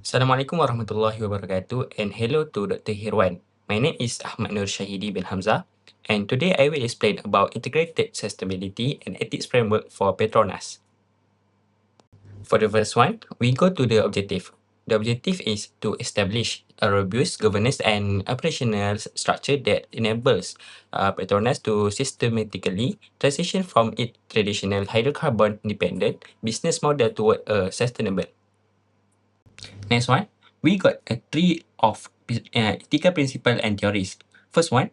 Assalamualaikum warahmatullahi wabarakatuh and hello to Dr. Hirwan. My name is Ahmad Nurshaheedi bin Hamzah and today I will explain about integrated sustainability and ethics framework for Petronas. For the first one, we go to the objective. The objective is to establish a robust governance and operational structure that enables Petronas to systematically transition from its traditional hydrocarbon-dependent business model toward a sustainable. Next one, we got a tree of ethical principle and theories. First one,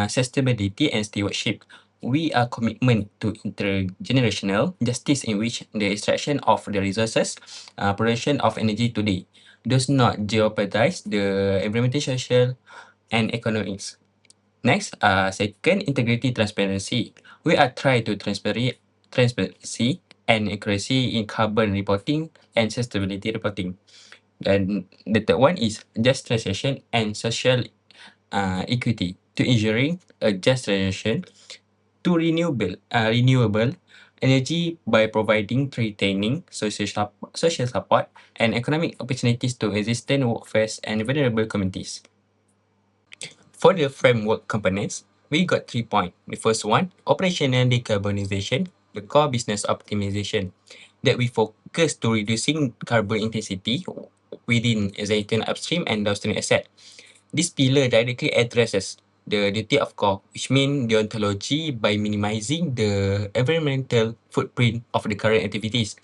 sustainability and stewardship. We are commitment to intergenerational justice in which the extraction of the resources, production of energy today does not jeopardize the environmental, social, and economics. Next, second, integrity transparency. We are trying to transparency and accuracy in carbon reporting and sustainability reporting. And the third one is just transition and social equity to ensuring a just transition to renewable energy by providing retaining social support and economic opportunities to existing workforce and vulnerable communities. For the framework components, we got 3 points. The first one, operational decarbonization, the core business optimization, that we focus to reducing carbon intensity within Zaitun upstream and downstream asset. This pillar directly addresses the duty of core, which means deontology by minimizing the environmental footprint of the current activities,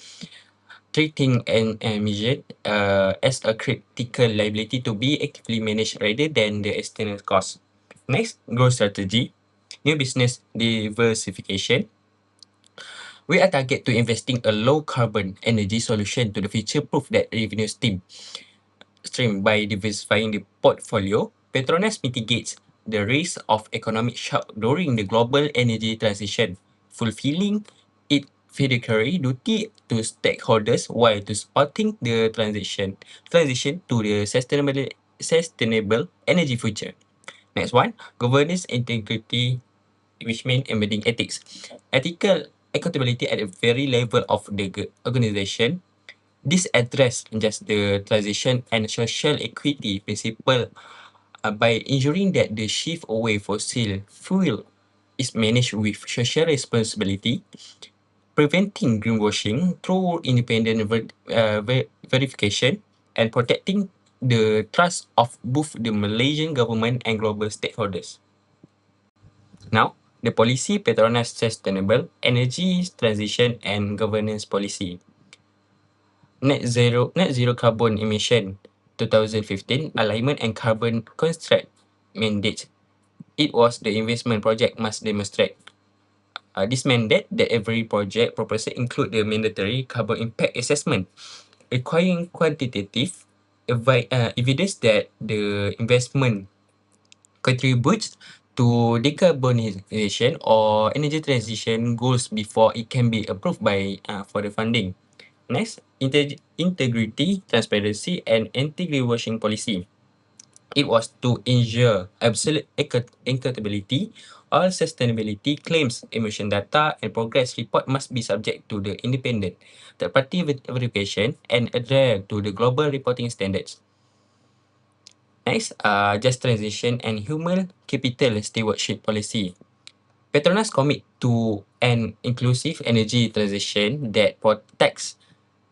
treating an emission as a critical liability to be actively managed rather than the external cost. Next, growth strategy, new business diversification. We are target to investing a low carbon energy solution to the future-proof that revenue stream by diversifying the portfolio. Petronas mitigates the risk of economic shock during the global energy transition, fulfilling its fiduciary duty to stakeholders while to supporting the transition to the sustainable energy future. Next one, governance integrity, which means embedding ethics. Ethical accountability at the very level of the organization. This address just the transition and social equity principle by ensuring that the shift away fossil fuel is managed with social responsibility, preventing greenwashing through independent verification, and protecting the trust of both the Malaysian government and global stakeholders. Now, the policy Petronas Sustainable Energy Transition and Governance Policy. Net zero carbon emission 2015 alignment and carbon construct mandate. It was the investment project must demonstrate. This mandate that every project proposal include the mandatory carbon impact assessment, requiring quantitative evidence that the investment contributes to decarbonization or energy transition goals before it can be approved by for the funding. Next, integrity, transparency, and anti-greenwashing policy. It was to ensure absolute accountability. All sustainability claims, emission data, and progress report must be subject to the independent third-party verification and adhere to the global reporting standards. Next, just transition and human capital stewardship policy. Petronas commit to an inclusive energy transition that protects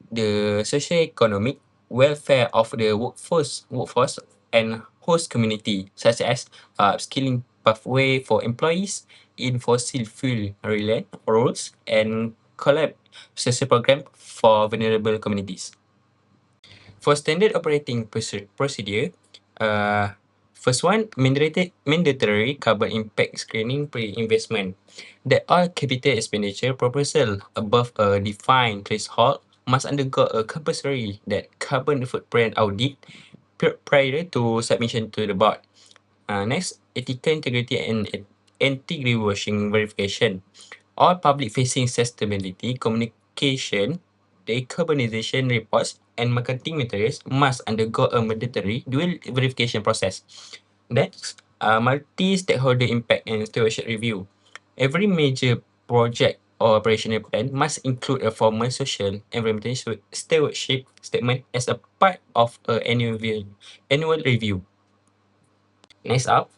the socio-economic welfare of the workforce and host community, such as upskilling pathway for employees in fossil fuel related roles and collab social program for vulnerable communities. For standard operating procedure, uh, first one, mandatory carbon impact screening pre-investment. That all capital expenditure proposal above a defined threshold must undergo a compulsory that carbon footprint audit prior to submission to the board. Next, ethical integrity and anti-greenwashing verification. All public-facing sustainability communication, decarbonization reports, and marketing materials must undergo a mandatory dual verification process. Next, multi-stakeholder impact and stewardship review. Every major project or operational plan must include a formal social environmental stewardship statement as a part of a annual review. Next up,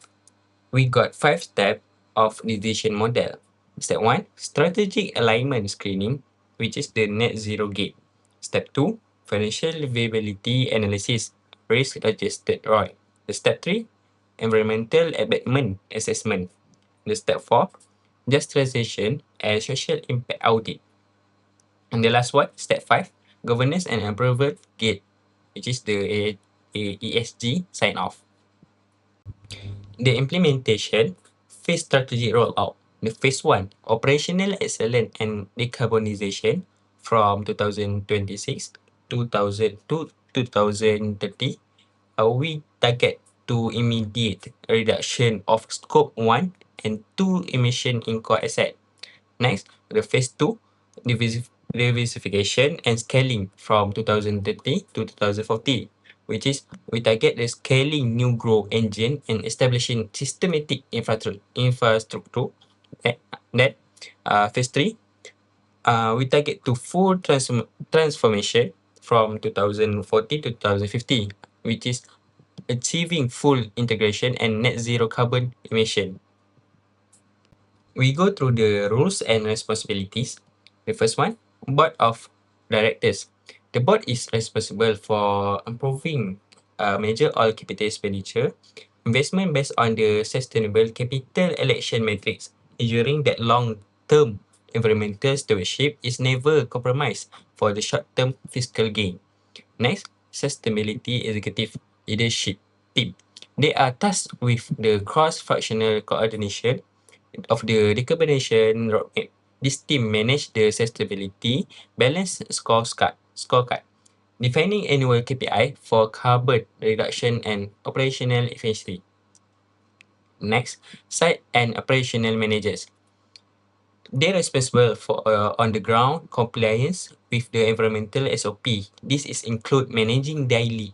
we got 5 steps of decision model. Step 1, strategic alignment screening, which is the net zero gate. Step 2, financial viability analysis, risk adjusted ROI. The step 3, environmental abatement assessment. The step 4, justification and social impact audit. And the last one, step 5, governance and approval gate, which is the ESG sign off. The implementation phase strategy rollout. The phase 1, operational excellence and decarbonization from 2026 to 2030. We target to immediate reduction of scope 1 and 2 emission in core asset. Next, the phase 2, diversification and scaling from 2030 to 2040, which is we target the scaling new growth engine and establishing systematic infrastructure. Eh, Then, phase 3, we target to full transformation from 2040 to 2050, which is achieving full integration and net zero carbon emission. We go through the rules and responsibilities. The first one, board of directors. The board is responsible for approving major all capital expenditure, investment based on the sustainable capital allocation matrix, ensuring that long-term environmental stewardship is never compromised for the short-term fiscal gain. Next, sustainability executive leadership team. They are tasked with the cross-functional coordination of the decarbonization roadmap. This team manage the sustainability balance scorecard, defining annual KPI for carbon reduction and operational efficiency. Next, site and operational managers. They're responsible for on the ground compliance with the environmental SOP. This is include managing daily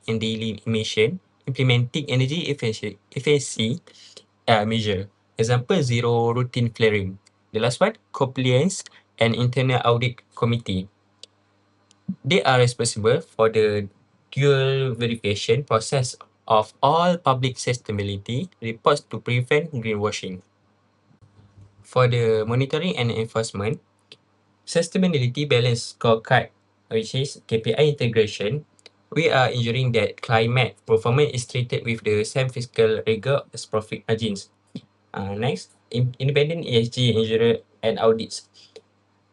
emission, implementing energy efficiency measure. Example, zero routine flaring. The last one, compliance and internal audit committee. They are responsible for the dual verification process of all public sustainability reports to prevent greenwashing. For the monitoring and enforcement, sustainability balance scorecard, which is KPI integration, we are ensuring that climate performance is treated with the same fiscal rigor as profit margins. Next, independent ESG engineer and audits.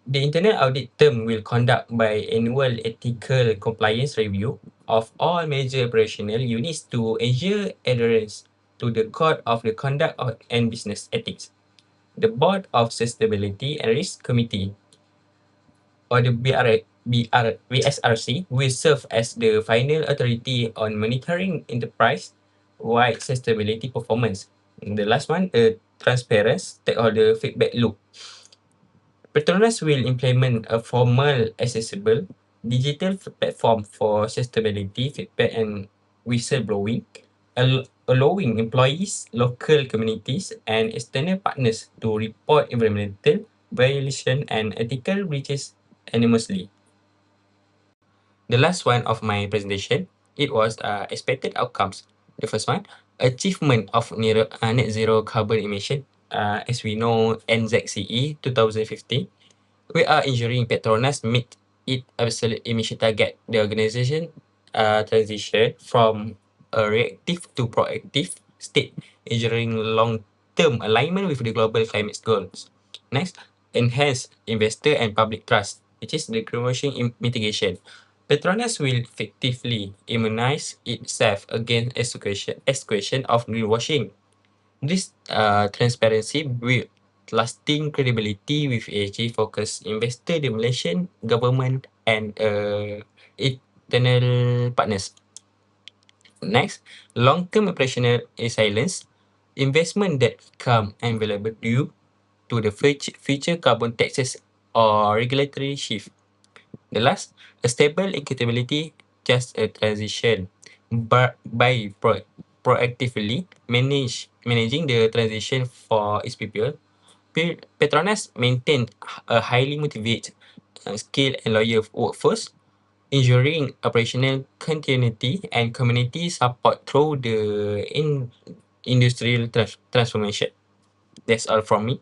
The internal audit term will conduct by annual ethical compliance review of all major operational units to ensure adherence to the code of the conduct and business ethics. The Board of Sustainability and Risk Committee, or the BSRC, will serve as the final authority on monitoring enterprise-wide sustainability performance. And the last one, the transparent stakeholder feedback loop. Petronas will implement a formal, accessible digital platform for sustainability feedback and whistleblowing, allowing employees, local communities, and external partners to report environmental violation and ethical breaches anonymously. The last one of my presentation, it was expected outcomes. The first one, achievement of net zero carbon emission. As we know, NZCE 2050, we are ensuring Petronas meet its absolute emission target. The organization transition from a reactive to proactive state, ensuring long-term alignment with the global climate goals. Next, enhance investor and public trust, which is the greenwashing mitigation. Petronas will effectively immunize itself against exclusion of greenwashing. This transparency build lasting credibility with ESG-focused investor, the Malaysian government, and internal partners. Next, long-term operational resilience, investment that become available due to the future carbon taxes or regulatory shift. The last, a stable equitability, just a transition, but by proactively managing the transition for its people, Petronas maintain a highly motivated, skilled and loyal workforce, ensuring operational continuity and community support through the industrial transformation. That's all from me.